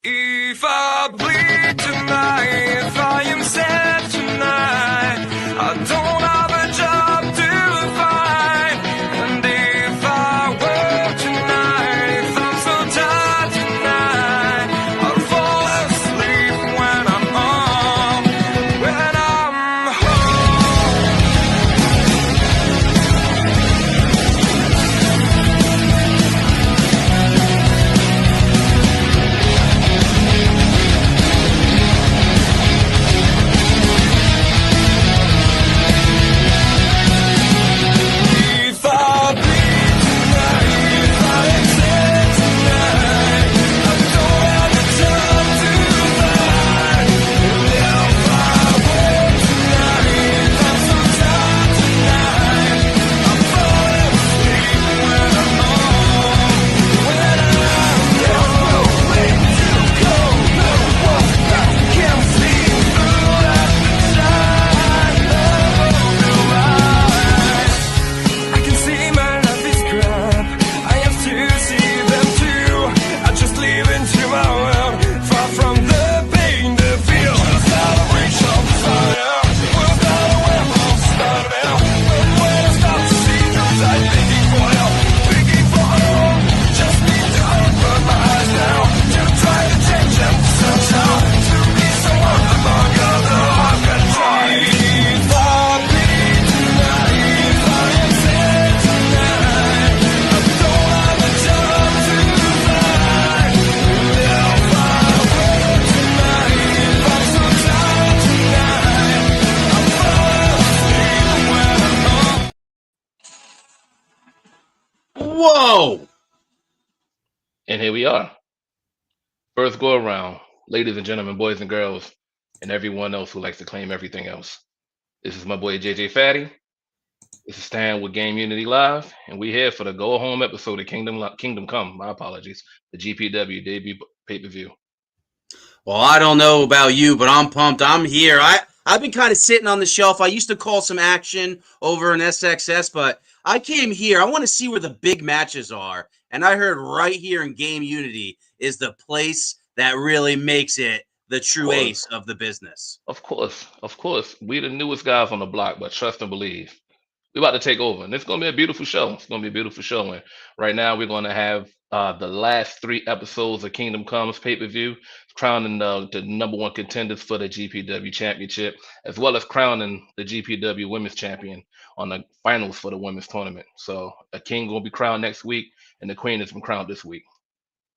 If I bleed tonight, if I am sad tonight, I don't have a job to find. And if I work tonight, if I'm so tired tonight, I'll fall asleep when I'm home, when I'm If I bleed tonight, if I am sad tonight, I don't have a job to find. And if I work tonight, if I'm so tired tonight, I'll fall asleep when I'm home, when I'm nowhere to go, no one that can see through that shine of your eyes. I can see my life is crap. I have to see them too. I just live into my world, far from the pain, the fear. Just out of reach of desire. Was not aware of starting out. But when I start to see those eyes begging for help, begging for hope, just need to open my eyes now to try to change them somehow. To be someone among other, I've got to try. If I bleed tonight, if I am sad tonight, I don't have a job to find. If I work tonight, if I'm so tired tonight, I'll fall asleep when I'm home. Whoa! And here we are. First go around, ladies and gentlemen, boys and girls, and everyone else who likes to claim everything else. This is my boy JJ Fatty. This is Stan with Game Unity Live, and we're here for the go home episode of Kingdom Come. My apologies, the GPW debut pay-per-view. Well, I don't know about you, but I'm pumped. I'm here. I've been kind of sitting on the shelf. I used to call some action over in SXS, but I came here. I want to see where the big matches are. And I heard right here in Game Unity is the place that really makes it the true course. ace of the business. Of course. We the newest guys on the block, but trust and believe. We're about to take over, and it's going to be a beautiful show. It's going to be a beautiful show. And right now, we're going to have the last 3 episodes of Kingdom Comes pay-per-view, crowning the number 1 contenders for the GPW championship, as well as crowning the GPW women's champion on the finals for the women's tournament. So a king going to be crowned next week, and the queen has been crowned this week.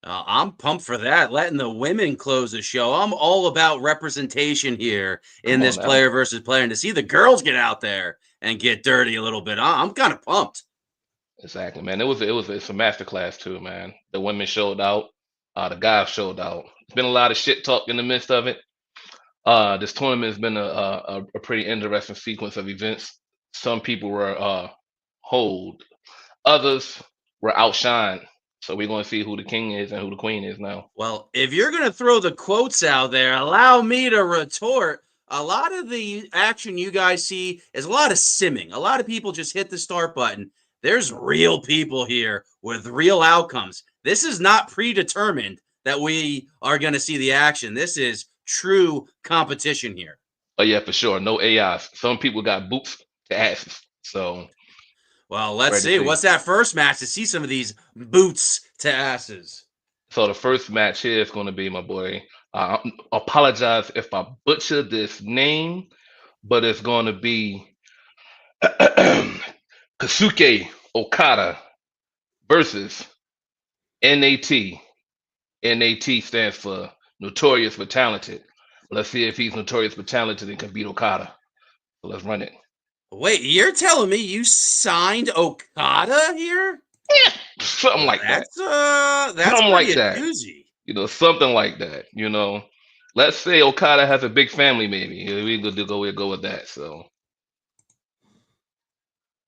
I'm pumped for that. Letting the women close the show. I'm all about representation here in Come on this now. player versus player. And to see the girls get out there and get dirty a little bit, I'm kind of pumped. Exactly, man. It's a masterclass too, man. The women showed out, the guys showed out. There's been a lot of shit talk in the midst of it. This tournament has been a pretty interesting sequence of events. Some people were hold, others were outshined. So we're going to see who the king is and who the queen is now. Well, if you're going to throw the quotes out there, allow me to retort. A lot of the action you guys see is a lot of simming. A lot of people just hit the start button. There's real people here with real outcomes. This is not predetermined that we are going to see the action. This is true competition here. Oh yeah, for sure. No AIs. Some people got boots to asses. So well, let's ready to see. see. What's that first match to see some of these boots to asses? So the first match here is going to be, my boy. Apologize if I butcher this name, but it's going to be Kasuke Okada versus NAT. NAT stands for Notorious but Talented. Let's see if he's notorious but talented and can beat Okada. So let's run it. Wait, you're telling me you signed Okada here? Yeah, something like that. That's something like that. Doozy. You know, something like that. You know, let's say Okada has a big family. Maybe we'll go with that. So,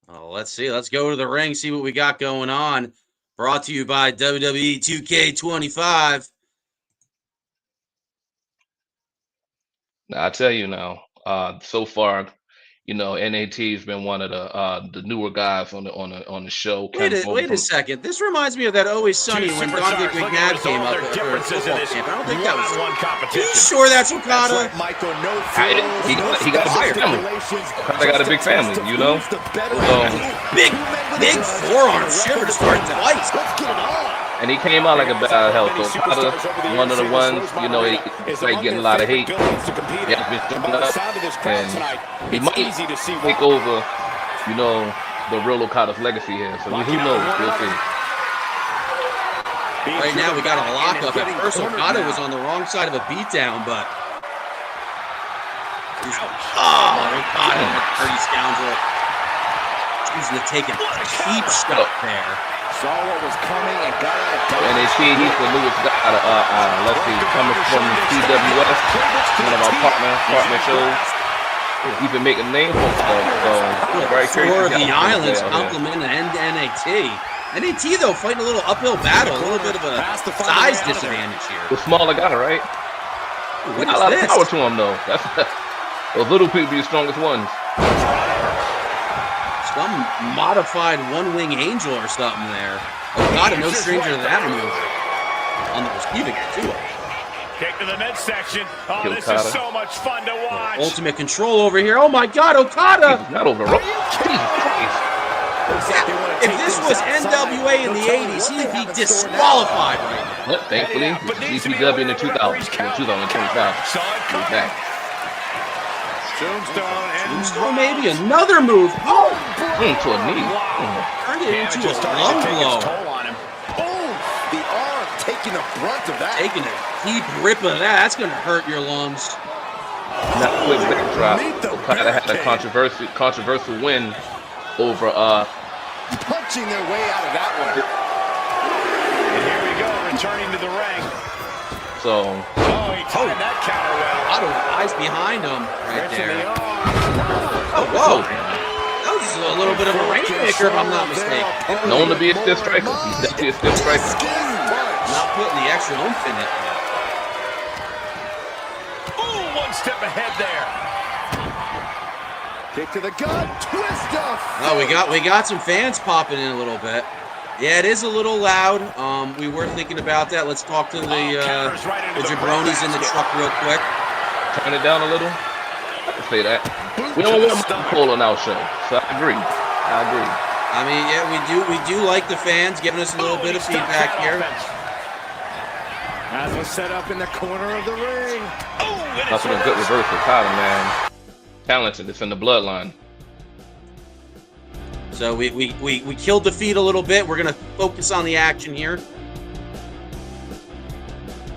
let's see. Let's go to the ring. See what we got going on. Brought to you by WWE 2K25. now I tell you now. So far, You know, NAT's been one of the newer guys on the show. Wait Comes over a from second. This reminds me of that Always Sunny when Donkey McNabb came up for a football camp. I don't think that was. Are you sure that's Okada? He got a big family. Okada got a big family, you know. Big forearm shiver to start twice. And he came out like a bad health. So Okada, one of the ones, you know, he's like getting a lot of hate. He has been jumping up, and he might take over, you know, the real Okada's legacy here. So who knows? We'll see. Right now, we got a lockup. At first, Okada was on the wrong side of a beatdown, but Okada, that dirty scoundrel, choosing to take a cheap shot there. Saw what was coming and got out. And they see he's the newest guy out of, let's see, coming from TWS, one of our partner shows. He's been making a name for himself, so very curious. For the Islands, compliment and NAT. NAT, though, fighting a little uphill battle, a little bit of a size disadvantage here. The smaller guy, right? What Not is a lot of this? power to him, though. Those little people be the strongest ones. Some modified one-wing angel or something there. Okada, no stranger to that maneuver. On the receiving end, too. Kick to the midsection. Oh, Kill this Okada. is so much fun to watch. Ultimate control over here. Oh my God, Okada! Not over the rope. Jesus Christ. If this was NWA in the 80s, he'd be disqualified right now. Well, thankfully, GCW in the 2000s, 2025. He's back. Tombstone, maybe another move. Oh, To a knee. turned it into a lung blow. The arm taking the brunt of that. Taking a deep rip of that. That's going to hurt your lungs. Not a quick backdrop. Okada had a controversial win over Punching their way out of that one. And here we go, returning to the ring. so Oh, he timed that counter well. A lot of eyes behind him right To the there. arm. Oh, whoa. That was a little bit of a rainmaker, if I'm not mistaken. known to be a stiff striker. He's definitely a stiff striker. Not putting the extra oomph in it. Ooh, one step ahead there. Kick to the gut. Twist up. Oh, we got some fans popping in a little bit. Yeah, it is a little loud. We were thinking about that. Let's talk to the jabronis in the truck real quick. Turn it down a little. I can say that. We don't want to pull on our show, so I agree. I mean, yeah, we do like the fans giving us a little bit of feedback here. As was set up in the corner of the ring. That's a good reverse for Okada, man. Talented. It's in the bloodline. So we killed the feed a little bit. We're gonna focus on the action here.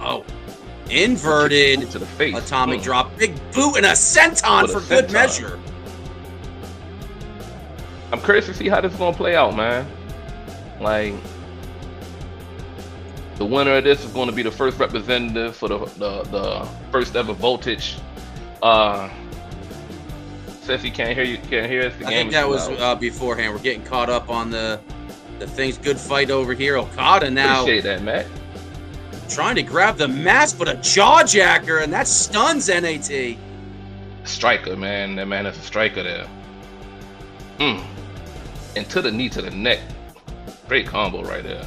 Oh, inverted To the face. atomic drop, big boot and a senton With a for good senton. measure. I'm curious to see how this is gonna play out, man. Like, the winner of this is going to be the first representative for the first ever Voltage. Says he can't hear you. Can't hear us. The I game think is that too was loud. beforehand. We're getting caught up on the things. Good fight over here. Okada now Appreciate that, Matt. trying to grab the mask, but a jaw jacker, and that stuns NAT. Striker, man. That man is a striker there. And to the knee, to the neck. Great combo right there.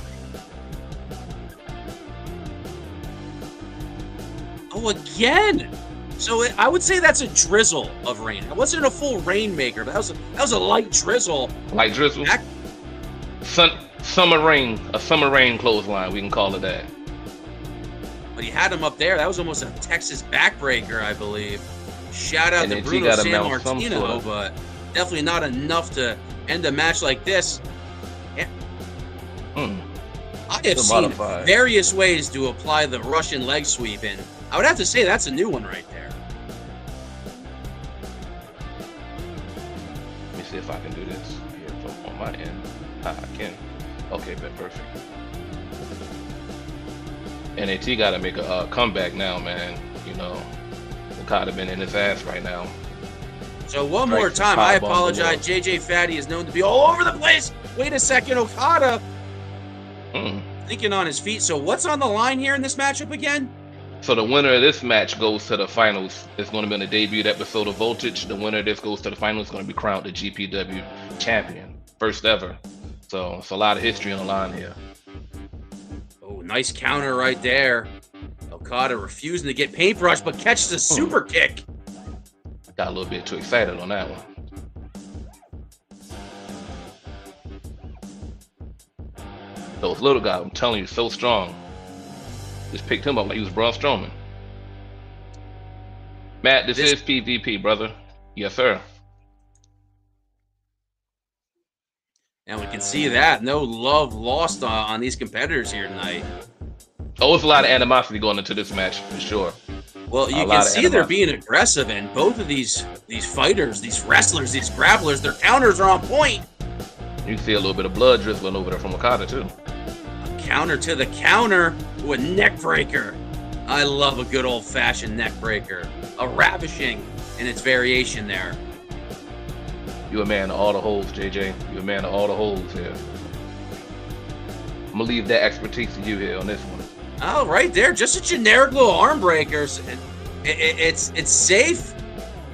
Oh, again. So I would say that's a drizzle of rain. It wasn't a full rainmaker, but that was a light drizzle. Light drizzle. Back- Summer rain. A summer rain clothesline. We can call it that. But he had him up there. That was almost a Texas backbreaker, I believe. Shout out And to then Bruno got him San out some Martino, sort of- but definitely not enough to end a match like this. I have Still seen modified. various ways to apply the Russian leg sweep, and I would have to say that's a new one right there. Let me see if I can do this here from on my end. I can. Okay, but perfect. NAT got to make a comeback now, man. You know, Okada been in his ass right now. So one Strikes more and time, I power bomb apologize. JJ Fatty is known to be all over the place. Wait a second, Okada Mm. thinking on his feet. So what's on the line here in this matchup again? So the winner of this match goes to the finals. It's going to be on the debut episode of Voltage. The winner of this goes to the finals. It's going to be crowned the GPW champion, first ever. So it's a lot of history on the line here. Oh, nice counter right there. Okada refusing to get paintbrush, but catches a super kick. Got a little bit too excited on that one. Those little guys, I'm telling you, so strong. Just picked him up like he was Braun Strowman. Matt, this is PvP, brother. Yes, sir. And we can see that. No love lost on these competitors here tonight. Oh, there's a lot of animosity going into this match, for sure. Well, you can see they're being aggressive, and both of these fighters, these wrestlers, these grapplers, their counters are on point. You can see a little bit of blood drizzling over there from Okada, too. Counter to the counter with a neck breaker. I love a good old-fashioned neck breaker. A ravishing in its variation there. You a man of all the holes, JJ. You a man of all the holes here. I'm gonna leave that expertise to you here on this one. Oh, right there, just a generic little arm breakers. It's safe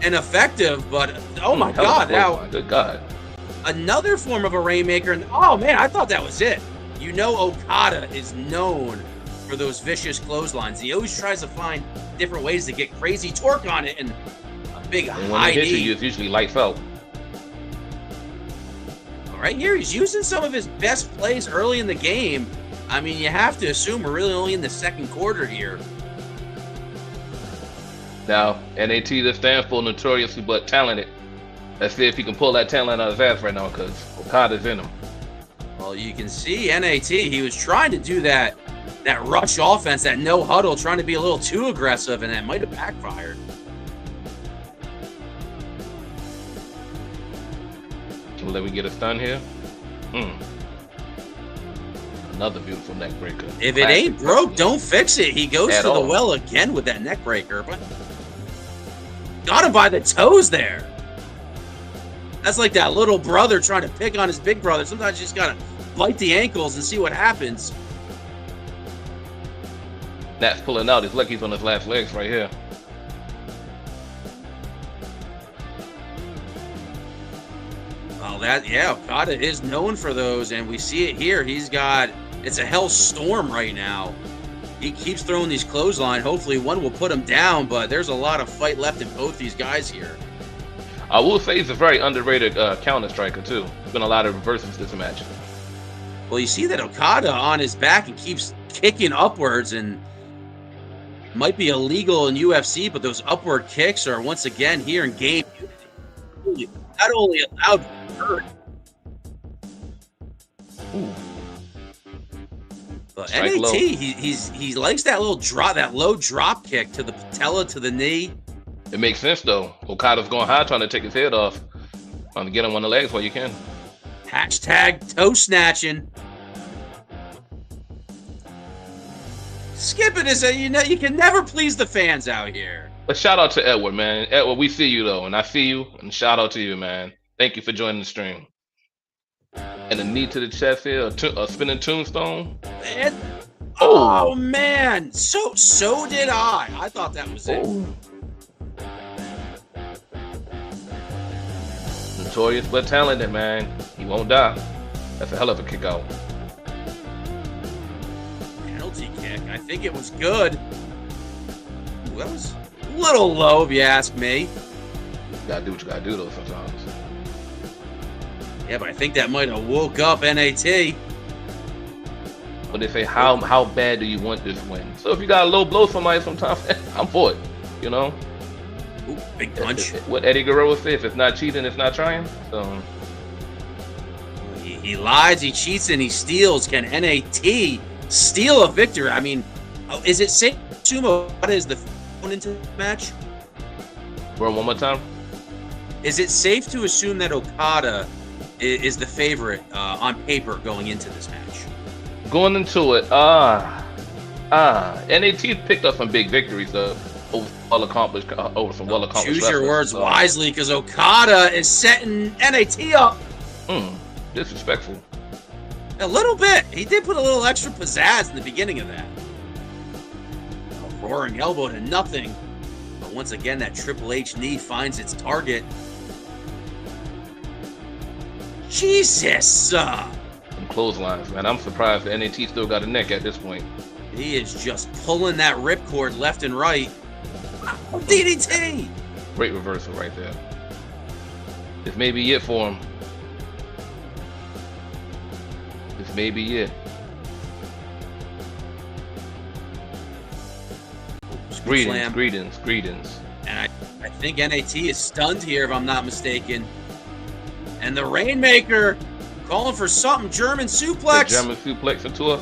and effective, but oh my God! Now, good God, another form of a rainmaker. And oh man, I thought that was it. You know, Okada is known for those vicious clotheslines. He always tries to find different ways to get crazy torque on it, and a big and high when he hits knee. you, it's usually light felt. Right here, he's using some of his best plays early in the game. I mean, you have to assume we're really only in the second quarter here. Now, NAT, that stands for notoriously but talented. Let's see if he can pull that talent out of his ass right now, because Okada's in him. Well, you can see NAT, he was trying to do that rush offense, that no huddle, trying to be a little too aggressive, and that might have backfired. Can we let me get a stun here? Another beautiful neck breaker. If it ain't broke, don't fix it. He goes to the all. well again with that neck breaker, but got him by the toes there. That's like that little brother trying to pick on his big brother. Sometimes you just gotta bite the ankles and see what happens. Nat's pulling out. He's lucky he's on his last legs right here. Well, Okada is known for those, and we see it here. It's a hell storm right now. He keeps throwing these clothesline. Hopefully one will put him down, but there's a lot of fight left in both these guys here. I will say he's a very underrated counter striker too. There's been a lot of reversals this match. Well, you see that Okada on his back and keeps kicking upwards, and might be illegal in UFC, but those upward kicks are once again here in game unity. Not only allowed to hurt. Ooh. But Strike NAT, low. he likes that little drop, that low drop kick to the patella, to the knee. It makes sense though. Okada's going high trying to take his head off. Trying to get him on the legs while you can. Hashtag toe snatching. Skipping is you can never please the fans out here. But shout out to Edward, man. Edward, we see you though, and I see you, and shout out to you, man. Thank you for joining the stream. And a knee to the chest here, a spinning tombstone. And, oh man, so did I. I thought that was it. Notorious but talented, man. He won't die. That's a hell of a kick out. Penalty kick. I think it was good. Ooh, that was a little low, if you ask me. You gotta do what you gotta do though sometimes. Yeah, but I think that might have woke up NAT. But they say, how bad do you want this win? So if you got a low blow somebody sometimes, I'm for it. You know? Ooh, big punch. What Eddie Guerrero said, if it's not cheating, it's not trying. So He lies, he cheats, and he steals. Can NAT steal a victory? I mean, is it safe to assume Okada is the going into the match? run one more time. Is it safe to assume that Okada is the favorite on paper going into this match? Going into it, NAT's picked up some big victories over some well-accomplished Choose your wrestlers. words wisely, because Okada is setting NAT up. Disrespectful. A little bit. He did put a little extra pizzazz in the beginning of that. roaring elbow to nothing. But once again, that Triple H knee finds its target. Jesus! Some clotheslines, man. I'm surprised the NAT still got a neck at this point. He is just pulling that ripcord left and right. DDT! Great reversal right there. This may be it for him. This may be it. Greetings, greetings, greetings. And I think NAT is stunned here, if I'm not mistaken. And the Rainmaker calling for something. German suplex. The German suplex into a...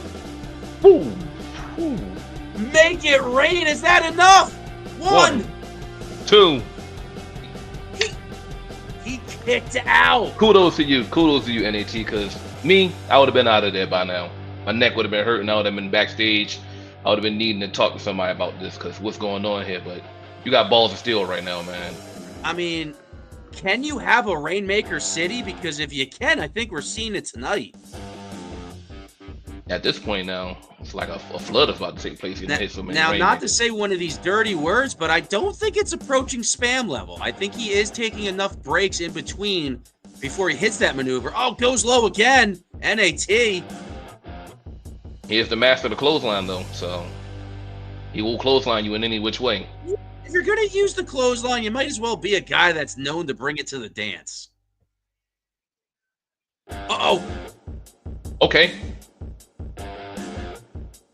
Boom. Boom. Make it rain. Is that enough? One. 2. He kicked out. Kudos to you, NAT, because me, I would have been out of there by now. My neck would have been hurting. I would have been backstage. I would have been needing to talk to somebody about this because what's going on here. But you got balls of steel right now, man. I mean, can you have a Rainmaker City? Because if you can, I think we're seeing it tonight. At this point now, it's like a flood is about to take place. Now, not to say one of these dirty words, but I don't think it's approaching spam level. I think he is taking enough breaks in between before he hits that maneuver. Oh, goes low again. NAT. He is the master of the clothesline, though, so he will clothesline you in any which way. If you're going to use the clothesline, you might as well be a guy that's known to bring it to the dance. Uh-oh. Okay.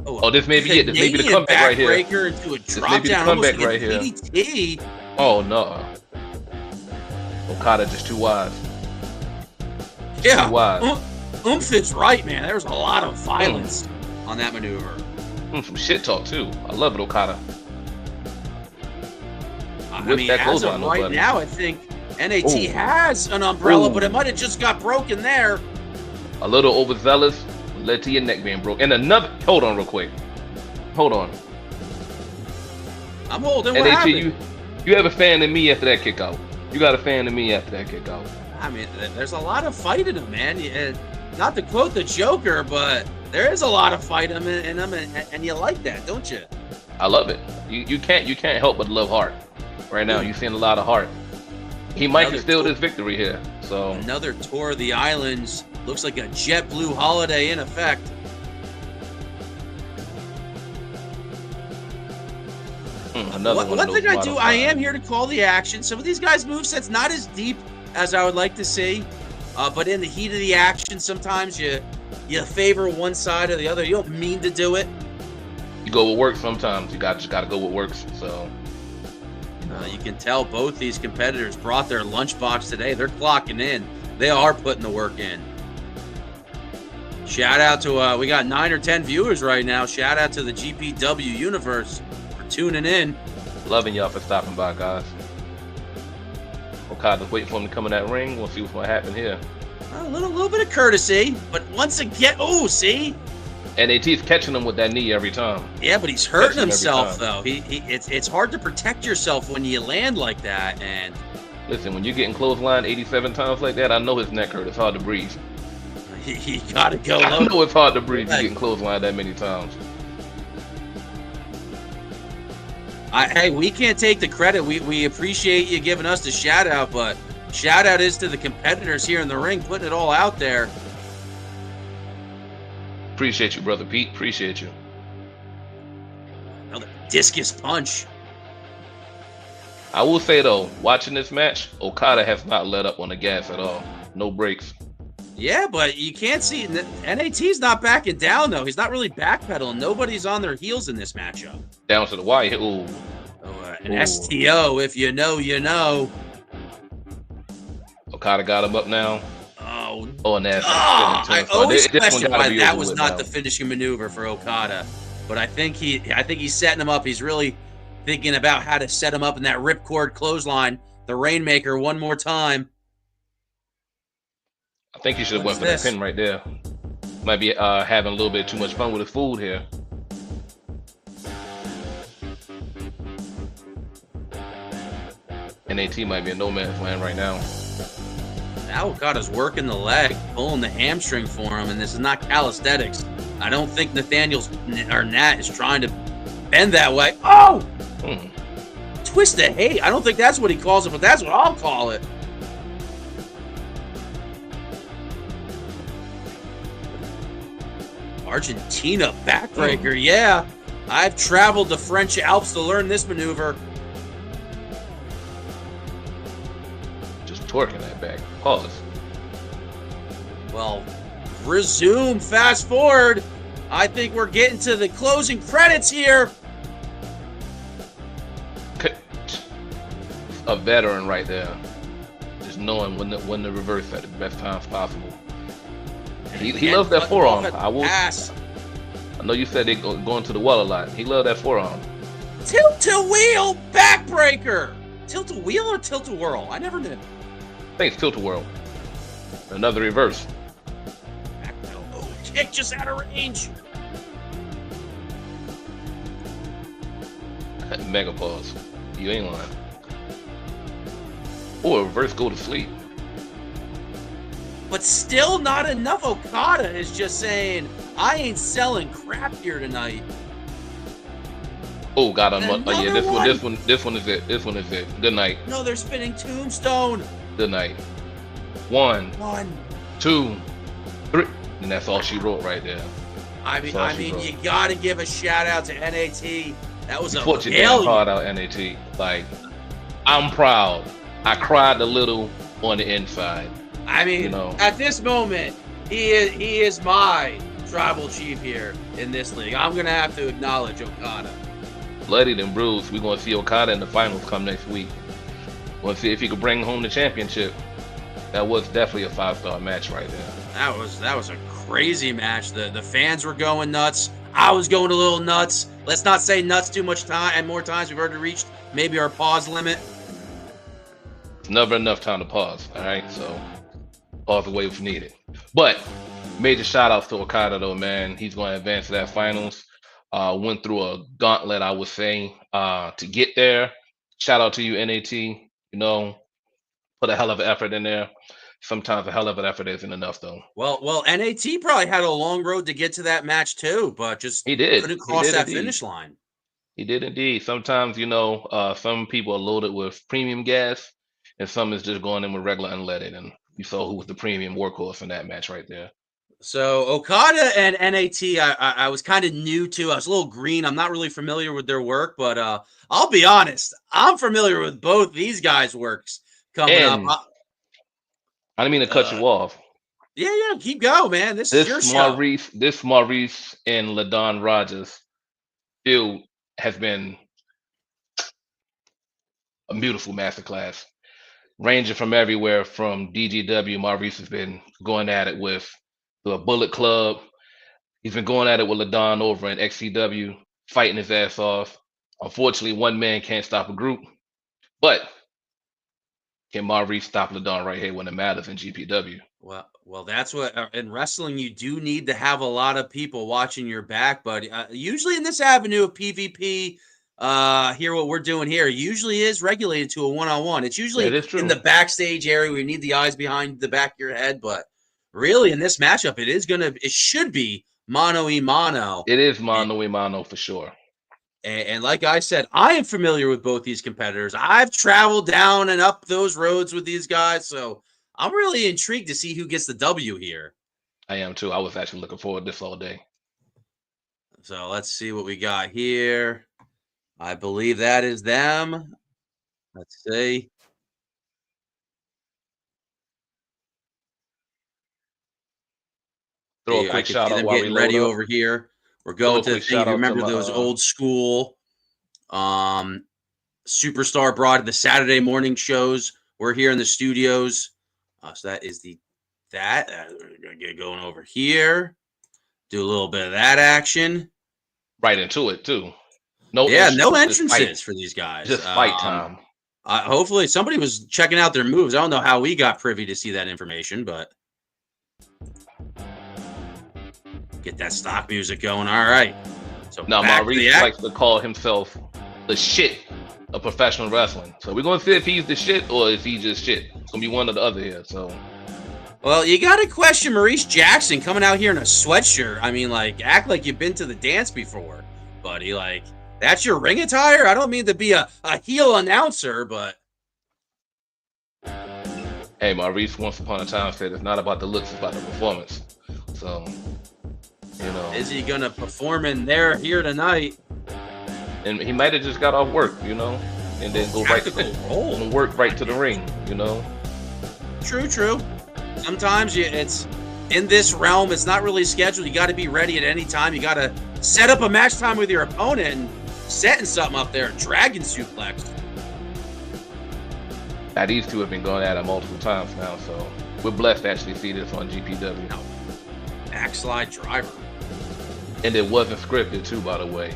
Oh, this may be it. This may be the comeback right here. Into a this may be the comeback right here. DDT. Oh, no. Okada just too wise. Yeah. Too wise. Oomph is right, man. There's a lot of violence on that maneuver. Some shit talk, too. I love it, Okada. I mean, as of right now, I think NAT has an umbrella, but it might have just got broken there. A little overzealous led to your neck being broke. And another... Hold on real quick. Hold on. I'm holding. What NAT, happened? you have a fan in me after that kick out. You got a fan in me after that kick out. I mean, there's a lot of fight in him, man. Not to quote the Joker, but there is a lot of fight in him, and you like that, don't you? I love it. You can't help but love Hart. Right now, you're seeing a lot of Hart. He might steal this victory here. So another tour of the islands. Looks like a JetBlue holiday in effect. One thing I do, I am here to call the action. Some of these guys' movesets not as deep as I would like to see, but in the heat of the action, sometimes you favor one side or the other. You don't mean to do it. You go with works sometimes. You just got to go with works. So you can tell both these competitors brought their lunchbox today. They're clocking in. They are putting the work in. Shout out to, we got 9 or 10 viewers right now. Shout out to the GPW universe for tuning in. Loving y'all for stopping by, guys. Okada's waiting for him to come in that ring. We'll see what's going to happen here. A little bit of courtesy, but once again, see? NAT's catching him with that knee every time. Yeah, but he's hurting himself, though. It's hard to protect yourself when you land like that. And listen, when you're getting clotheslined 87 times like that, I know his neck hurt. It's hard to breathe. You gotta go low. I know it's hard to breathe. You're getting clotheslined that many times. Hey, we can't take the credit. We appreciate you giving us the shout out, but shout out is to the competitors here in the ring, putting it all out there. Appreciate you, brother Pete. Appreciate you. Another discus punch. I will say though, watching this match, Okada has not let up on the gas at all. No breaks. Yeah, but you can't see NAT's not backing down though. He's not really backpedaling. Nobody's on their heels in this matchup. Down to the wire. Ooh. An STO, if you know, you know. Okada got him up now. And that's I always question why that was not now. the finishing maneuver for Okada. But I think he's setting him up. He's really thinking about how to set him up in that ripcord clothesline, the Rainmaker, one more time. I think he should have went for that pin right there. Might be having a little bit too much fun with his food here. NAT might be in no man's land right now. Now Okada's working the leg, pulling the hamstring for him, and this is not calisthenics. I don't think Nat is trying to bend that way. Oh! Hmm. Twist of hate. I don't think that's what he calls it, but that's what I'll call it. Argentina backbreaker. Yeah. I've traveled the French Alps to learn this maneuver. Just twerking that back. Pause. Well, resume, fast forward. I think we're getting to the closing credits here. A veteran right there. Just knowing when to reverse at the best times possible. He loves that forearm. I know you said they going to the well a lot. He loved that forearm. Tilt-a-wheel backbreaker. Tilt-a-wheel or tilt-a-whirl? I never knew. I think it's tilt-a-whirl. Another reverse. Oh, kick just out of range. Mega pause. You ain't lying. Or reverse go to sleep. But still not enough. Okada is just saying, I ain't selling crap here tonight. Oh, got him. Oh yeah, this one is it. Good night. No, they're spinning tombstone. Good night. 1, 1, 2, 3, and that's all she wrote right there. I mean, you gotta give a shout out to NAT. That was You a put your damn heart out, NAT. Like, I'm proud. I cried a little on the inside. I mean, you know, at this moment, he is my tribal chief here in this league. I'm gonna have to acknowledge Okada. bloodied and bruised. We're gonna see Okada in the finals come next week. We'll see if he can bring home the championship. That was definitely a 5-star match right there. That was a crazy match. The fans were going nuts. I was going a little nuts. Let's not say nuts too much time and more times. We've already reached maybe our pause limit. It's never enough time to pause. All right, so pause away if needed. But major shout outs to Okada though, man. He's going to advance to that finals. Went through a gauntlet, I would say, to get there. Shout out to you, NAT. You know, put a hell of an effort in there. Sometimes a hell of an effort isn't enough, though. Well, NAT probably had a long road to get to that match too, but just He did. couldn't He cross did that indeed. finish line. He did indeed. Sometimes, you know, some people are loaded with premium gas, and some is just going in with regular unleaded. And you saw who was the premium workhorse in that match right there. So Okada and NAT, I was kind of new to. I was a little green. I'm not really familiar with their work, but I'll be honest, I'm familiar with both these guys' works coming And up. I didn't mean to cut you off. Yeah, keep going, man. This is your show. Maurice and LaDon Rogers feud has been a beautiful masterclass, ranging from everywhere from DGW. Maurice has been going at it with the Bullet Club. He's been going at it with LaDon over in XCW, fighting his ass off. Unfortunately, one man can't stop a group, but can Maurice stop LaDon right here when it matters in GPW? Well, that's what in wrestling you do need to have a lot of people watching your back, but usually in this avenue of PvP, here what we're doing here usually is regulated to a one-on-one. It's usually in the backstage area where you need the eyes behind the back of your head, but really in this matchup, it should be mano y mano. It is mano y mano for sure. And like I said, I am familiar with both these competitors. I've traveled down and up those roads with these guys, so I'm really intrigued to see who gets the W here. I am too. I was actually looking forward to this all day. So let's see what we got here. I believe that is them. Let's see. Throw a I quick can shout see out them while we getting load ready up. over here. We're going to the thing. Remember my, those old school Superstar Broad, the Saturday morning shows. We're here in the studios. So that is get going over here. Do a little bit of that action. Right into it too. No entrances for these guys. Just fight time. Hopefully somebody was checking out their moves. I don't know how we got privy to see that information, but get that stock music going. All right. So now Maurice likes to call himself the shit of professional wrestling. So we're gonna see if he's the shit or is he just shit. It's gonna be one or the other here. So well, you got to question Maurice Jackson coming out here in a sweatshirt. I mean, like, act like you've been to the dance before, buddy. Like, That's your ring attire? I don't mean to be a heel announcer, but Hey, Maurice once upon a time said it's not about the looks, it's about the performance. So, you know, is he gonna perform in there here tonight? and he might have just got off work, you know, and then go right Tactical role. and work right to the ring, you know. True. Sometimes it's in this realm, it's not really scheduled. You got to be ready at any time. You got to set up a match time with your opponent and setting something up there. Dragon suplex. Now these two have been going at it multiple times now, so we're blessed to actually see this on GPW. Backslide driver. And it wasn't scripted too, by the way.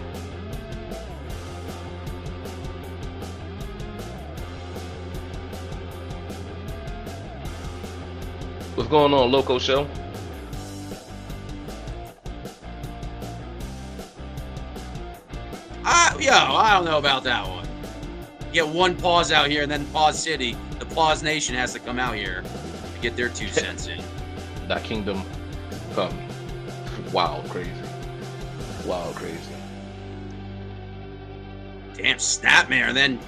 What's going on, Loco Show? I don't know about that one. Get one pause out here, and then Pause City, the Pause Nation has to come out here to get their 2 cents in. That Kingdom come. Wild crazy. Damn, Snapmare, and then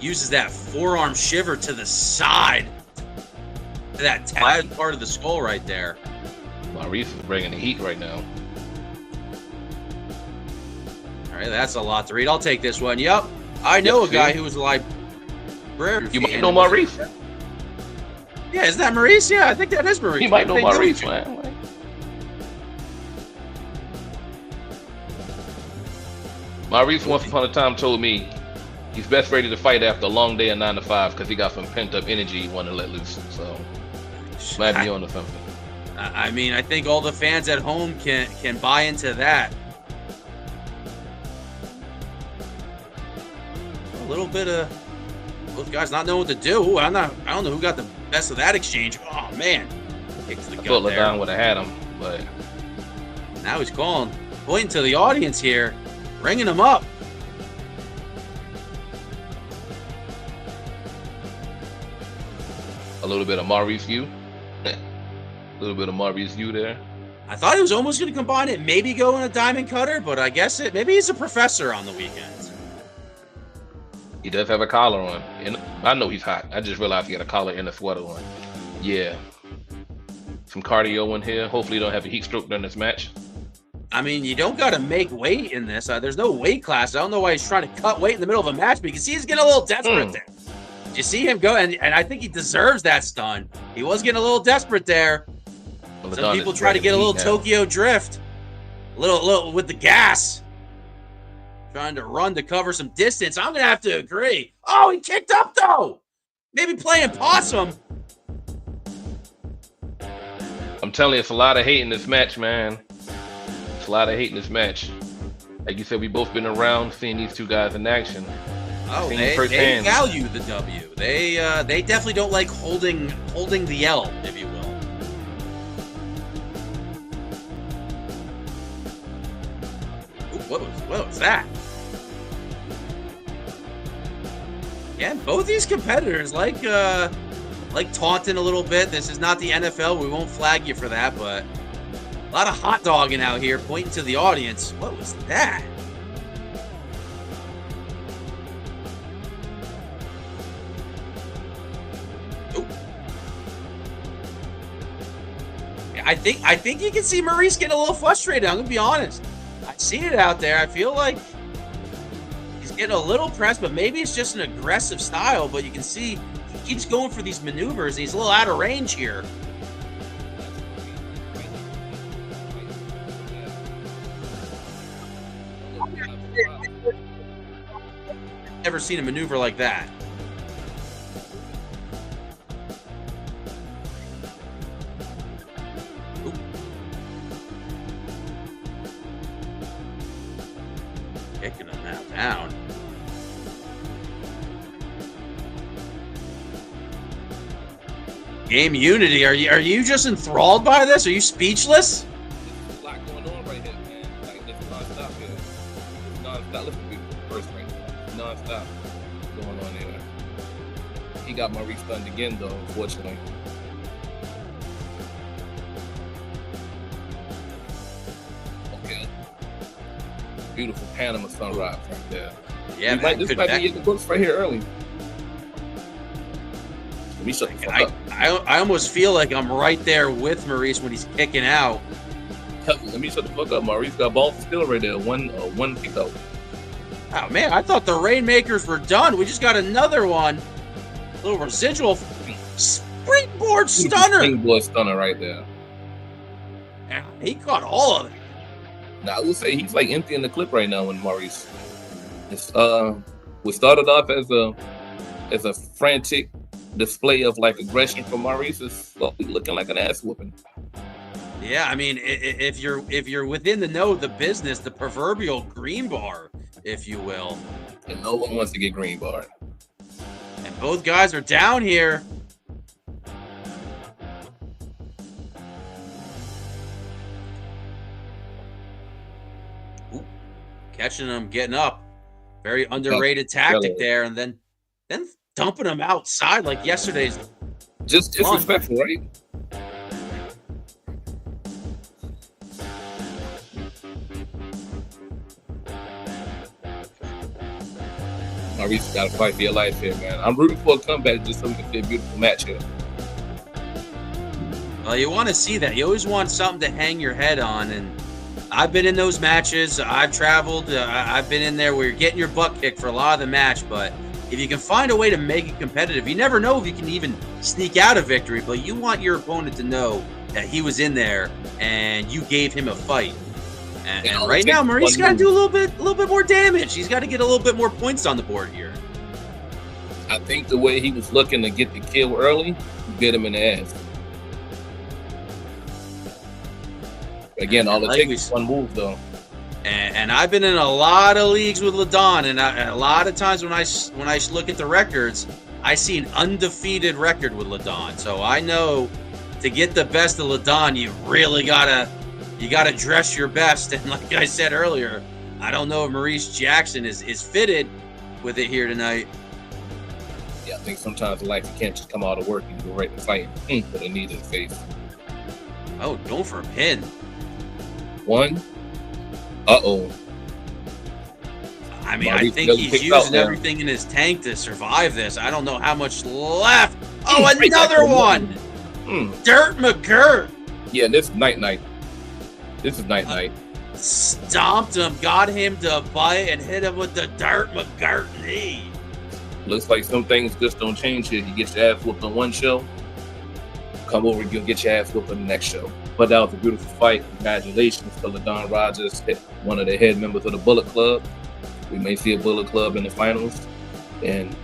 uses that forearm shiver to the side. That tad part of the skull right there. Maurice is bringing the heat right now. All right, that's a lot to read. I'll take this one. Yep. I know Yep, a guy see? who was a librarian. You might know Maurice. Yeah, is that Maurice? Yeah, I think that is Maurice. You might know They Maurice, each other. man. Like, Maurice once upon a time told me he's best ready to fight after a long day of 9 to 5 because he got some pent up energy he want to let loose. So might be onto something. I mean, I think all the fans at home can buy into that. A little bit of both guys not knowing what to do. I don't know who got the best of that exchange. Oh man, kick to the I gut thought there. LeDon would have had him, but Now he's calling, pointing to the audience here, ringing him up. a little bit of Maurice U. A little bit of Maurice U there. I thought he was almost going to combine it, maybe go in a diamond cutter, but I guess maybe he's a professor on the weekends. He does have a collar on. And I know he's hot. I just realized he had a collar and a sweater on. Yeah. Some cardio in here. Hopefully he don't have a heat stroke during this match. I mean, you don't got to make weight in this. There's no weight class. I don't know why he's trying to cut weight in the middle of a match, but you can see he's getting a little desperate there. You see him go, and I think he deserves that stun. He was getting a little desperate there. Well, Some LeDon people is try to bringing get a heat little now. Tokyo drift, a little with the gas, trying to run to cover some distance. I'm gonna have to agree. Oh, he kicked up though. Maybe playing possum. I'm telling you, it's a lot of hate in this match, man. It's a lot of hate in this match. Like you said, we both been around seeing these two guys in action. Oh, Seen they firsthand. value the W. They definitely don't like holding the L, if you will. Ooh, what was that? Yeah, both these competitors like taunting a little bit. This is not the NFL. We won't flag you for that, but a lot of hot dogging out here, pointing to the audience. What was that? Ooh. Yeah, I think you can see Maurice getting a little frustrated. I'm gonna be honest. I see it out there. I feel like he's getting a little pressed, but maybe it's just an aggressive style. But you can see he keeps going for these maneuvers. He's a little out of range here. Never seen a maneuver like that. Ooh. Kicking him now down. Game Unity, are you just enthralled by this? Are you speechless? There's a lot going on right here, man. Like, it's non-stop here. It's non-stop. Listen to me first right now. Non-stop going on here. He got Maurice stunned again, though, unfortunately. Okay. Beautiful Panama sunrise right there. Yeah, man. This Could might that- be in the books right here early. Let me shut the fuck up. I almost feel like I'm right there with Maurice when he's kicking out. Let me shut the fuck up. Maurice got balls still right there. One kick out. Oh man, I thought the Rainmakers were done. We just got another one. Little residual springboard stunner. Springboard stunner right there. Yeah, he caught all of it. Now I will say he's like emptying the clip right now in Maurice. It's what started off as a frantic display of like aggression from Maurice is slowly looking like an ass whooping. Yeah, I mean, if you're within the know of the business, the proverbial green bar, if you will. And no one wants to get green barred. And both guys are down here. Ooh, catching him, getting up. Very underrated tactic there, and then dumping him outside like yesterday's. Just disrespectful, right? Maurice got to fight for your life here, man. I'm rooting for a comeback just so we can see a beautiful match here. Well, you want to see that. You always want something to hang your head on, and I've been in those matches. I've traveled. I've been in there where you're getting your butt kicked for a lot of the match, but if you can find a way to make it competitive, you never know if you can even sneak out a victory, but you want your opponent to know that he was in there and you gave him a fight. And right now, Maurice got to do a little bit more damage. He's got to get a little bit more points on the board here. I think the way he was looking to get the kill early, get him in the ass. Again, all it takes is one move, though. And I've been in a lot of leagues with LaDon, and a lot of times when I look at the records, I see an undefeated record with LaDon. So I know to get the best of LaDon, you really gotta dress your best. And like I said earlier, I don't know if Maurice Jackson is fitted with it here tonight. Yeah, I think sometimes in life you can't just come out of work and go right to fight with a knee to the face. Oh, going for a pin. One. Uh-oh. I mean, Maurice I think he's kicked using out there. everything in his tank to survive this. I don't know how much left. Oh, Right another there. one. Dirt McGirt. Yeah, this is night. This is night. Stomped him, got him to bite, and hit him with the Dirt McGirt knee. Looks like some things just don't change here. You get your ass whooped on one show, come over and you'll get your ass whooped on the next show. But that was a beautiful fight. Congratulations to LaDon Rogers, one of the head members of the Bullet Club. We may see a Bullet Club in the finals. And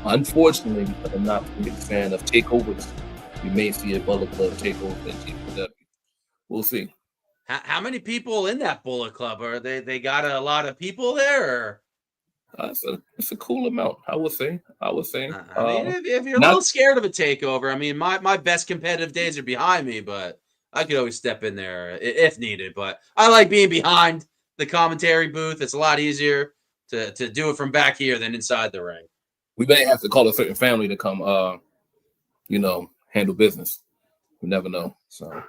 unfortunately, because I'm not a big fan of takeovers, we may see a Bullet Club takeover in GPW. We'll see. How many people in that Bullet Club? Are they got a lot of people there? Or? It's a cool amount, I would say. I mean, if you're a little scared of a takeover, I mean, my best competitive days are behind me, but I could always step in there if needed. But I like being behind the commentary booth. It's a lot easier to do it from back here than inside the ring. We may have to call a certain family to come, handle business. We never know. So,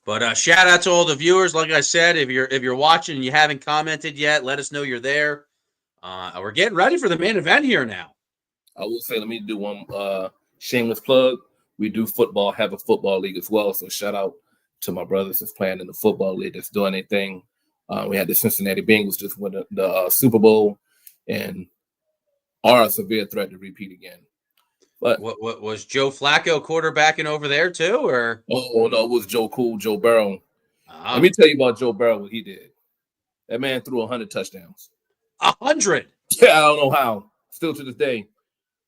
but shout out to all the viewers. Like I said, if you're watching and you haven't commented yet, let us know you're there. We're getting ready for the main event here now. I will say, let me do one shameless plug. We do have a football league as well. So shout out to my brothers that's playing in the football league that's doing their thing. We had the Cincinnati Bengals just win the Super Bowl and are a severe threat to repeat again. But what was Joe Flacco quarterbacking over there too, or? Oh no, it was Joe Burrow. Let me tell you about Joe Burrow, what he did. That man threw 100 touchdowns. 100? Yeah, I don't know how. Still to this day.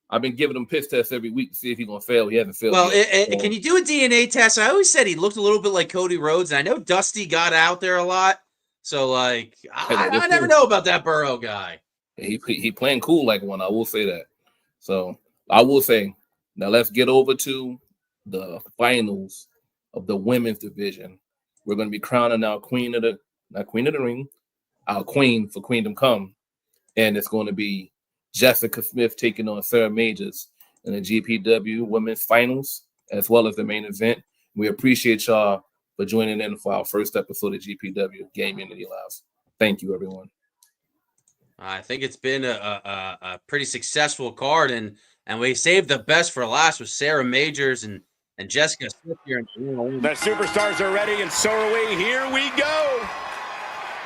I've been giving him piss tests every week to see if he's going to fail. He hasn't failed. Well, can you do a DNA test? I always said he looked a little bit like Cody Rhodes, and I know Dusty got out there a lot. So, like, I never know about that Burrow guy. He playing cool like one, I will say that. So, I will say, now let's get over to the finals of the women's division. We're going to be crowning our queen of the ring, our queen for Queendom Come. And it's going to be Jessica Smith taking on Sarah Majors in the GPW women's finals, as well as the main event. We appreciate y'all for joining in for our first episode of GPW Game Unity Live. Thank you, everyone. I think it's been a pretty successful card, and we saved the best for last with Sarah Majors and Jessica Smith here. The superstars are ready, and so are we. Here we go.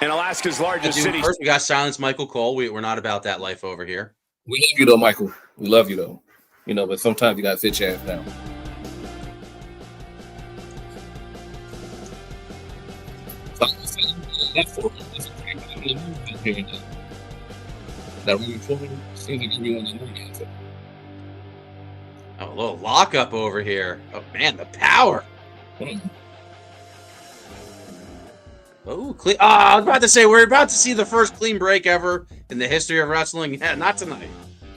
In Alaska's largest city. First, we got Silence Michael Cole. We're not about that life over here. We love you, though, Michael. We love you, though. You know, but sometimes you got to sit your ass down. That really seems like everyone's moving. Oh, a little lockup over here. Oh man, the power. Oh, clean. I was about to say we're about to see the first clean break ever in the history of wrestling. Yeah, not tonight.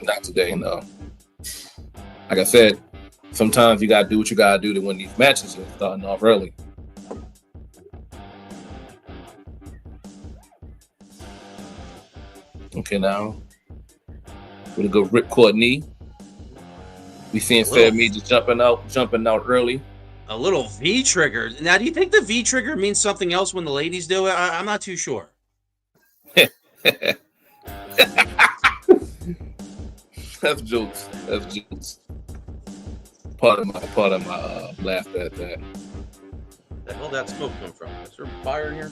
Not today, no. Like I said, sometimes you gotta do what you gotta do to win these matches. You're starting off early. Okay, now we're gonna go ripcord knee. We seeing Sarah Majors jumping out early. A little V trigger. Now, do you think the V trigger means something else when the ladies do it? I'm not too sure. That's jokes. That's jokes. Part of my laugh at that. The hell that smoke come from? Is there fire in here?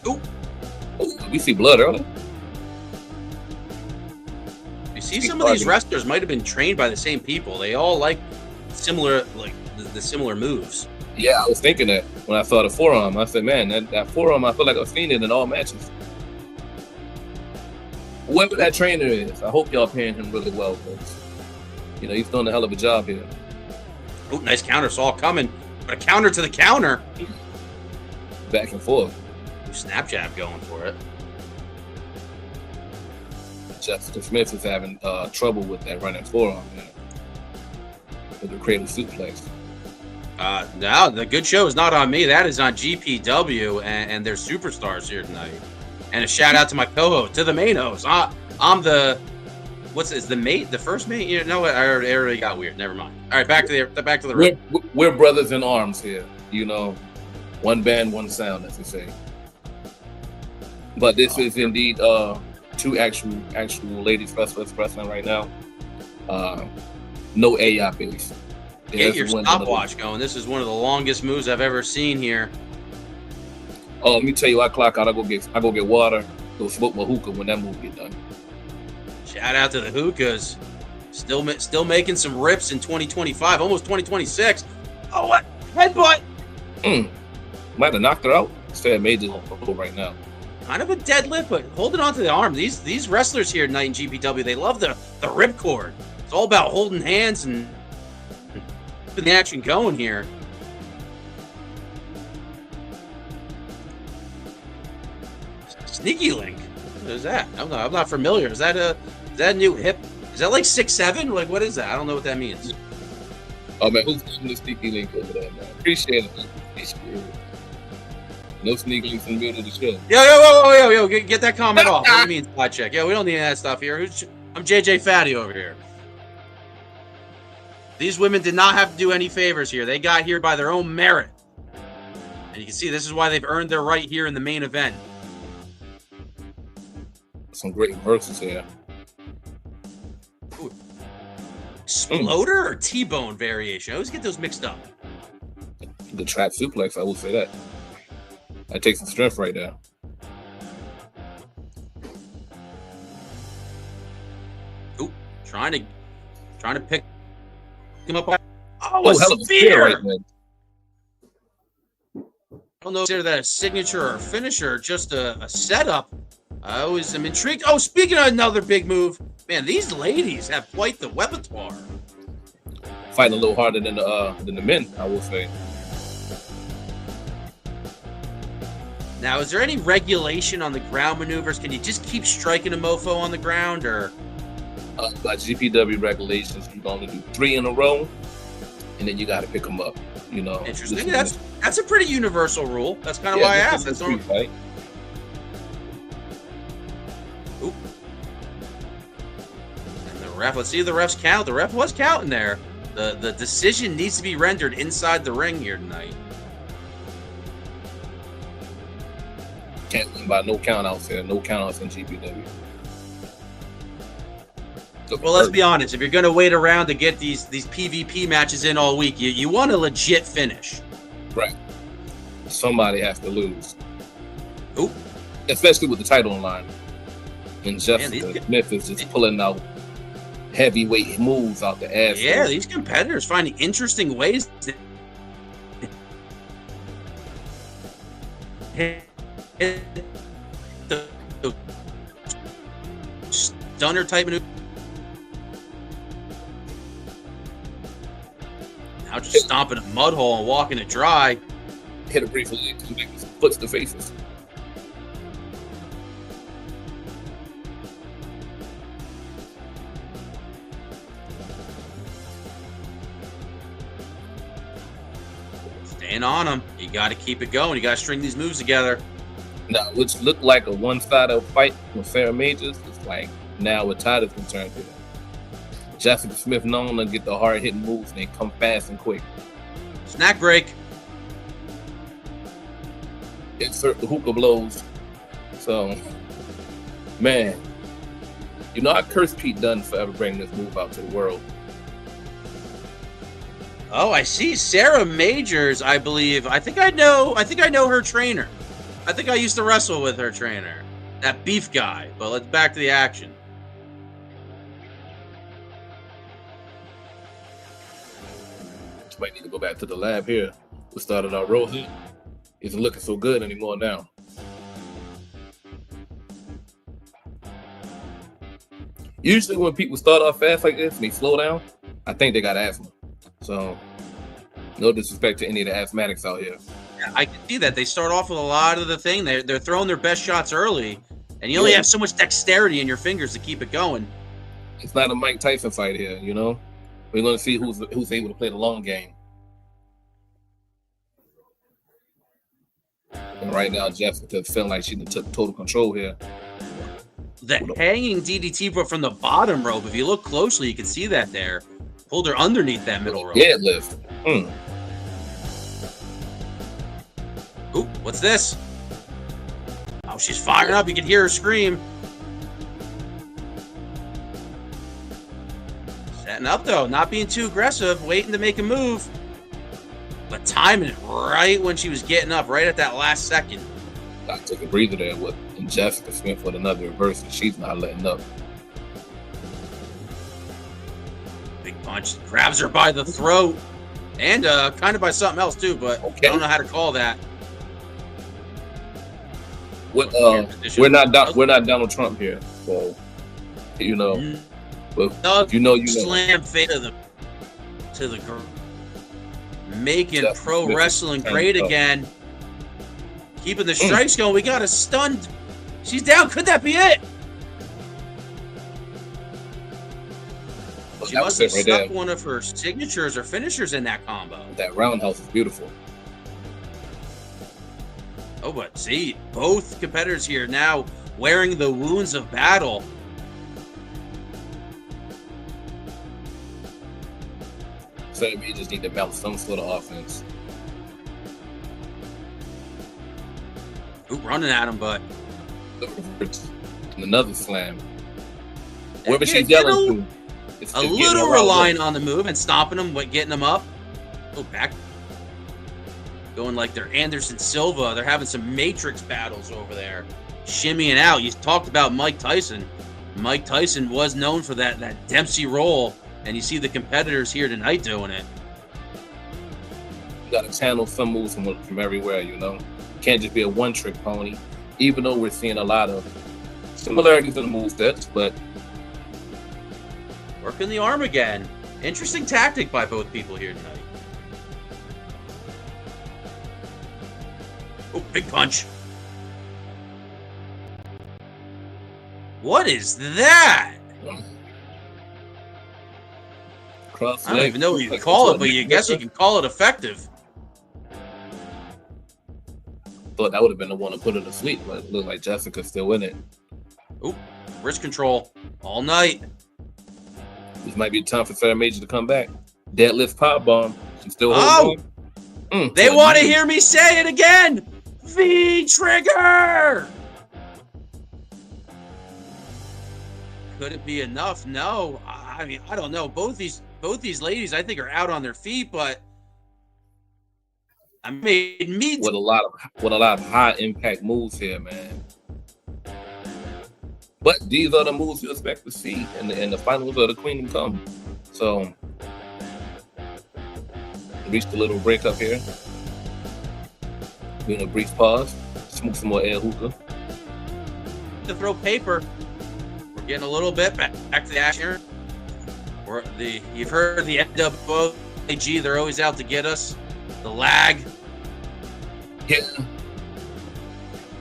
Oh, we see blood early. You see, some of these wrestlers might have been trained by the same people. They all like similar, the similar moves. Yeah, I was thinking that when I saw the forearm. I said, man, that forearm, I feel like I've seen it in all matches. Whoever that trainer is, I hope y'all paying him really well, because you know he's doing a hell of a job here. Oh, nice counter saw coming, but a counter to the counter. Back and forth. Snap jab going for it. Jessica Smith is having trouble with that running forearm, man. With the cradle suplex. Now the good show is not on me. That is on GPW and their superstars here tonight. And a shout out to my co-host, to the main host. I'm the the mate, the first mate. You know what? I already got weird. Never mind. All right, back to the ring. We're brothers in arms here. You know, one band, one sound, as they say. But this is indeed two actual ladies wrestlers wrestling right now. No AI base. Get your stopwatch going. This is one of the longest moves I've ever seen here. Oh, let me tell you, I clock out. I go get water. Go smoke my hookah when that move get done. Shout out to the hookahs. Still making some rips in 2025, almost 2026. Oh, what headbutt! Might have knocked her out. Sarah Majors right now. Kind of a deadlift, but holding on to the arm. These wrestlers here tonight in GPW, they love the ripcord. It's all about holding hands and keeping the action going here. Sneaky Link. What is that? I'm not familiar. Is that a new hip? Is that like 6'7"? Like, what is that? I don't know what that means. Oh man, who's giving the Sneaky Link over there, man? Appreciate it, man. Appreciate it. No sneak links in the middle of the show. Yo, get that comment off. What do you mean, spot check? Yeah, we don't need that stuff here. I'm JJ Fatty over here. These women did not have to do any favors here. They got here by their own merit. And you can see this is why they've earned their right here in the main event. Some great reversals here. Ooh. Exploder or T-bone variation? I always get those mixed up. The trap suplex, I will say that. That takes some strength right there. Ooh, trying to pick him up. Oh, hell of a spear right there. I don't know if that a signature or a finisher, or just a setup. I always am intrigued. Oh, speaking of another big move, man, these ladies have quite the repertoire. Fighting a little harder than the men, I will say. Now, is there any regulation on the ground maneuvers? Can you just keep striking a mofo on the ground, or? By GPW regulations, you can only do 3 in a row, and then you got to pick them up. You know. Interesting. That's a pretty universal rule. That's kind of why I asked. That's free fight. Oop. And the ref. Let's see if the ref's count. The ref was counting there. The decision needs to be rendered inside the ring here tonight. Can't win by no countouts here. No countouts in GPW. So Well, let's be honest. If you're going to wait around to get these PvP matches in all week, you want a legit finish. right. Somebody has to lose, Oop. especially with the title online. And Jessica these- Smith is just pulling out heavyweight moves out the ass. Yeah, these competitors finding interesting ways to hit the stunner type maneuver. Now just stomping a mud hole and walking it dry. Hit it briefly, puts the faces. Staying on them. You got to keep it going. You got to string these moves together. Now, which looked like a one-sided fight with Sarah Majors, it's like now with Titus concerned here. Jessica Smith known to get the hard-hitting moves and they come fast and quick. Snack break. Insert the hookah blows. So, man, you know, I curse Pete Dunne for ever bringing this move out to the world. Oh, I see. Sarah Majors, I believe. I think I know her trainer. I think I used to wrestle with her trainer. That beef guy. But let's back to the action. Might need to go back to the lab here. We started our road here. Isn't looking so good anymore now. Usually when people start off fast like this and they slow down, I think they got asthma. So, no disrespect to any of the asthmatics out here. I can see that. They start off with a lot of the thing. They're throwing their best shots early. And you only have so much dexterity in your fingers to keep it going. It's not a Mike Tyson fight here, you know? We're going to see who's able to play the long game. And right now, Jessica feeling like she took total control here. The hanging DDT but from the bottom rope, if you look closely, you can see that there. Pulled her underneath that middle rope. Deadlift. Ooh, what's this? Oh, she's firing up. You can hear her scream. Setting up, though. Not being too aggressive. Waiting to make a move. But timing it right when she was getting up, right at that last second. I took a breather there with and Jessica Smith with another reverse, and she's not letting up. Big punch. Grabs her by the throat. And kind of by something else, too, but I don't know how to call that. We're not Donald Trump here, so you know. But you know. Slam face to the girl, making Jessica pro Smith wrestling is great up. again. Keeping the strikes going. We got a stunned. She's down. Could that be it? She must have stuck one of her signatures or finishers in that combo. That roundhouse is beautiful. Oh, but see, both competitors here now wearing the wounds of battle. So we just need to mount some sort of offense. Ooh, running at him, but And another slam. Whoever Yeah, she's you yelling know, to, it's a getting little her out relying there. on the move and stopping him, but getting him up. Oh, back. Going like they're Anderson Silva. They're having some matrix battles over there. Shimmying out. You talked about Mike Tyson. Mike Tyson was known for that Dempsey roll, and you see the competitors here tonight doing it. You got to channel some moves from everywhere, you know. Can't just be a one-trick pony, even though we're seeing a lot of similarities in the move sets, but Working the arm again. Interesting tactic by both people here tonight. Oh, big punch. What is that? cross I don't even know what you can call it, but you guess you can call it effective. Thought that would have been the one to put her to sleep, but it looked like Jessica's still in it. Oop, wrist control all night. This might be time for Sarah Major to come back. Deadlift pop bomb. She's still Oh! holding on. They want to hear me say it again. V trigger. Could it be enough? No. I mean, I don't know. Both these ladies, I think, are out on their feet, but I made me With a lot of high impact moves here, man. But these are the moves you expect to see in the finals of the Queendom Come. So reached a little break up here. Doing a brief pause. Smoke some more air hookah. to throw paper. We're getting a little bit back to the action. You've heard the NWOG, they're always out to get us. The lag. Yeah.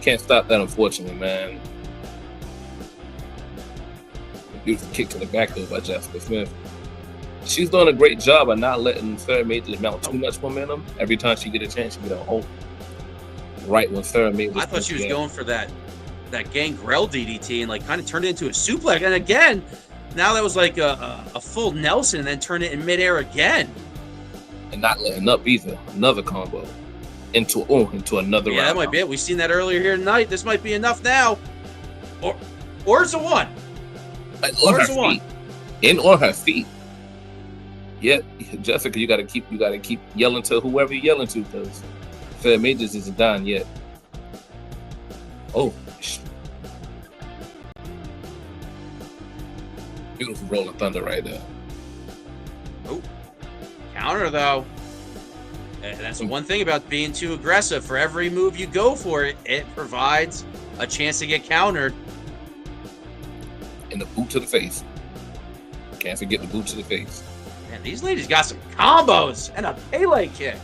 Can't stop that, unfortunately, man. Beautiful kick to the back though by Jessica Smith. She's doing a great job of not letting Sarah Majors mount too much momentum. Every time she get a chance, she get a hold. Right when Sarah Majors, I thought she was going for that Gangrel DDT and like kind of turned it into a suplex. And again, now that was like a full Nelson and then turned it in midair again. And not letting up either. Another combo into another round. Yeah, that might be it. We've seen that earlier here tonight. This might be enough now. Or it's a one. On her feet. In on her feet. Yeah, Jessica, you gotta keep yelling to whoever you're yelling to, because Sarah Majors isn't done yet. Oh, beautiful rolling thunder right there. Oh, counter though. And that's the one thing about being too aggressive. For every move you go for, it provides a chance to get countered. And the boot to the face. Can't forget the boot to the face. Man, these ladies got some combos and a Pele kick.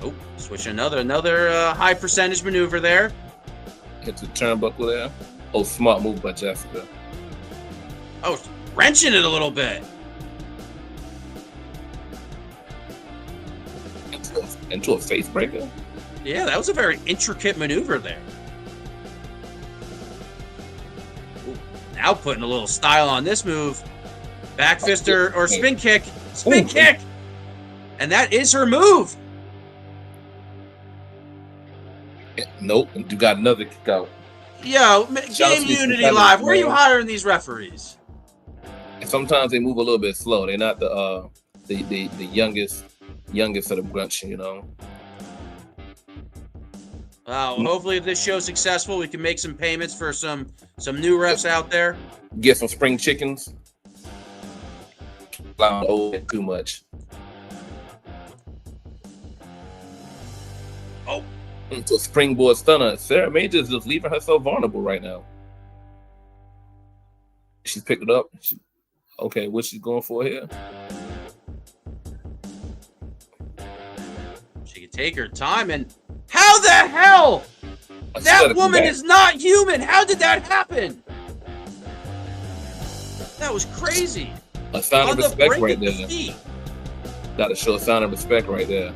Oh, switch another high percentage maneuver there. Hit the turnbuckle there. Oh, smart move by Jessica. Oh, wrenching it a little bit. Into a face breaker. Yeah, that was a very intricate maneuver there. Ooh, now putting a little style on this move. Back fist or spin kick. Spin kick! And that is her move. Nope, you got another kick out. Yo, Game Unity Live, where are you hiring these referees? And sometimes they move a little bit slow. They're not the youngest of the bunch, you know. Wow, hopefully if this show's successful, we can make some payments for some new refs out there. Get some spring chickens. Too much. Oh. Into a springboard stunner. Sarah Majors is just leaving herself vulnerable right now. She's picked it up. Okay, what's she going for here? She can take her time, and how the hell? That woman is not human. How did that happen? That was crazy. A sign of respect right there. Gotta show a sign of respect right there.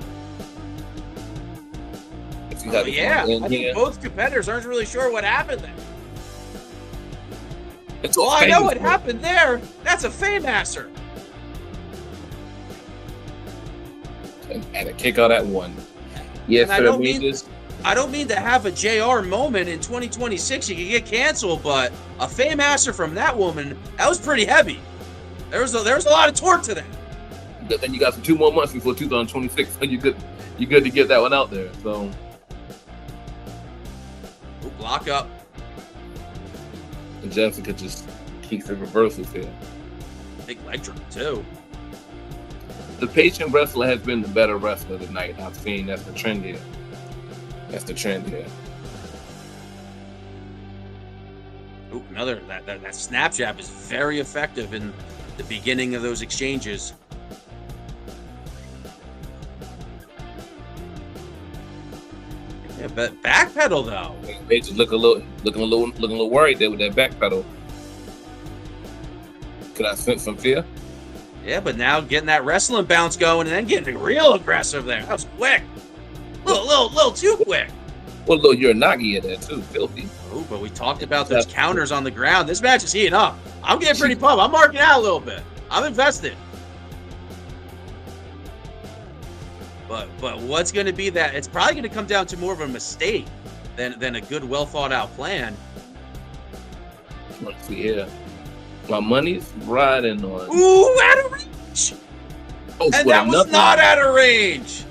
Oh, yeah, I think both competitors aren't really sure what happened there. Well, I know what happened there. That's a Fameasser. And a kick out at one. Yes, I don't mean to have a JR moment in 2026. You can get canceled, but a Fameasser from that woman, that was pretty heavy. There was a lot of torque to that. But then you got 2 more months before 2026, so you're good to get that one out there. So. Ooh, block up. And Jessica just keeps the reversals here. Big leg drop too. The patient wrestler has been the better wrestler tonight. I've seen that's the trend here. Ooh, another that snap jab is very effective in the beginning of those exchanges. Yeah, but backpedal though. They just looking a little worried there with that backpedal. Could I sense some fear? Yeah, but now getting that wrestling bounce going and then getting real aggressive there. That was quick. Little too quick. Well, a little Uranagi in there too, filthy. Oh, but we talked about those counters on the ground. This match is heating up. I'm getting pretty pumped. I'm marking out a little bit. I'm invested. But what's going to be that? It's probably going to come down to more of a mistake than a good, well thought out plan. Let's see here. My money's riding on. Ooh, out of range, Oh, and that was not out of range.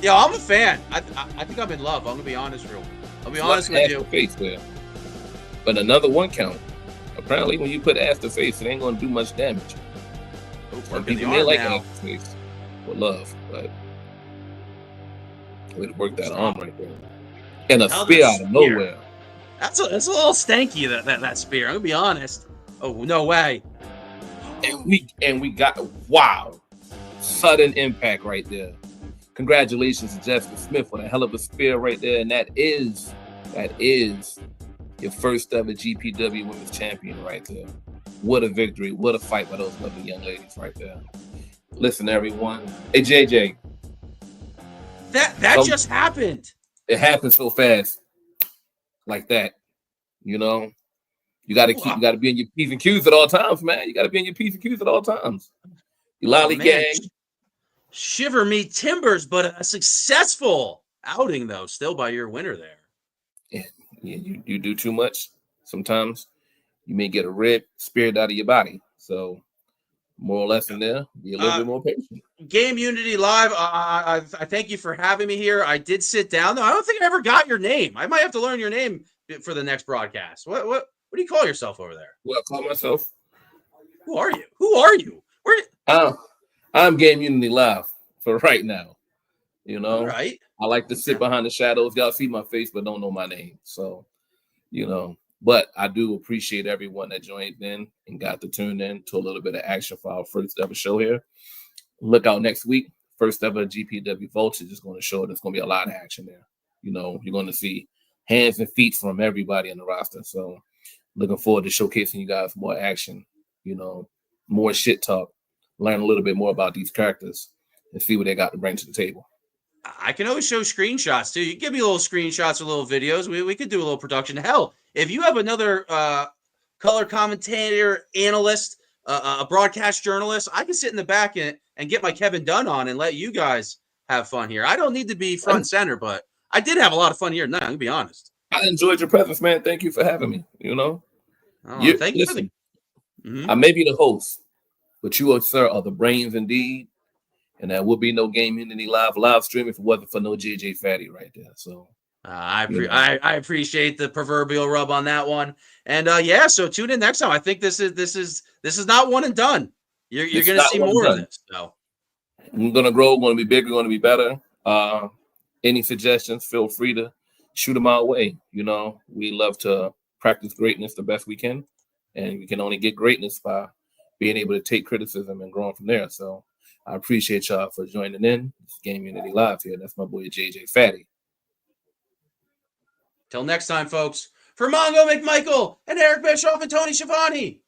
Yo, I'm a fan. I think I'm in love. I'm gonna be honest, real. I'll be honest with you. Face there. But another one count. Apparently, when you put ass to face, it ain't gonna do much damage. Oh, Some working the people may arm like now. ass to face with love, but way to work that arm right there. And a Hell, spear that out of spear. nowhere. That's a little stanky that spear. I'm gonna be honest. Oh, no way. And we got sudden impact right there. Congratulations to Jessica Smith with a hell of a spear right there, and that is your first ever GPW Women's Champion right there. What a victory! What a fight by those lovely young ladies right there. Listen, everyone. Hey, JJ. That just happened. It happened so fast, like that. You know, you got to be in your P's and Q's at all times, man. You got to be in your P's and Q's at all times. You lollygag. Shiver me timbers, but a successful outing though, still by your winner there. Yeah, you do too much. Sometimes you may get a red spirit out of your body. So, moral lesson there: be a little bit more patient. Game Unity Live. I thank you for having me here. I did sit down though. I don't think I ever got your name. I might have to learn your name for the next broadcast. What do you call yourself over there? Well, I call myself. Who are you? Who are you? I'm Game Unity Live for right now. You know, All right. I like to sit behind the shadows. Y'all see my face, but don't know my name. So, you know, but I do appreciate everyone that joined in and got to tune in to a little bit of action for our first ever show here. Look out next week. First ever GPW Vulture is going to show. There's going to be a lot of action there. You know, you're going to see hands and feet from everybody in the roster. So, looking forward to showcasing you guys more action, you know, more shit talk, learn a little bit more about these characters and see what they got to bring to the table. I can always show screenshots too. You give me little screenshots or little videos. We could do a little production. Hell, if you have another color commentator, analyst, a broadcast journalist, I can sit in the back and get my Kevin Dunn on and let you guys have fun here. I don't need to be front and center, but I did have a lot of fun here tonight. I'm gonna be honest. I enjoyed your presence, man. Thank you for having me. You know, Thank you for the. I may be the host, but you, sir, are the brains indeed. And there would be no Game Unity live stream if it wasn't for no JJ Fatty right there. So I appreciate the proverbial rub on that one. And so tune in next time. I think this is not one and done. You're going to see more of this. So we're going to grow. We're going to be bigger. We're going to be better. Any suggestions? Feel free to shoot them our way. You know, we love to practice greatness the best we can, and we can only get greatness by being able to take criticism and growing from there. So I appreciate y'all for joining in. This Game Unity Live here. That's my boy JJ Fatty. Till next time, folks. For Mongo McMichael and Eric Bischoff and Tony Schiavone,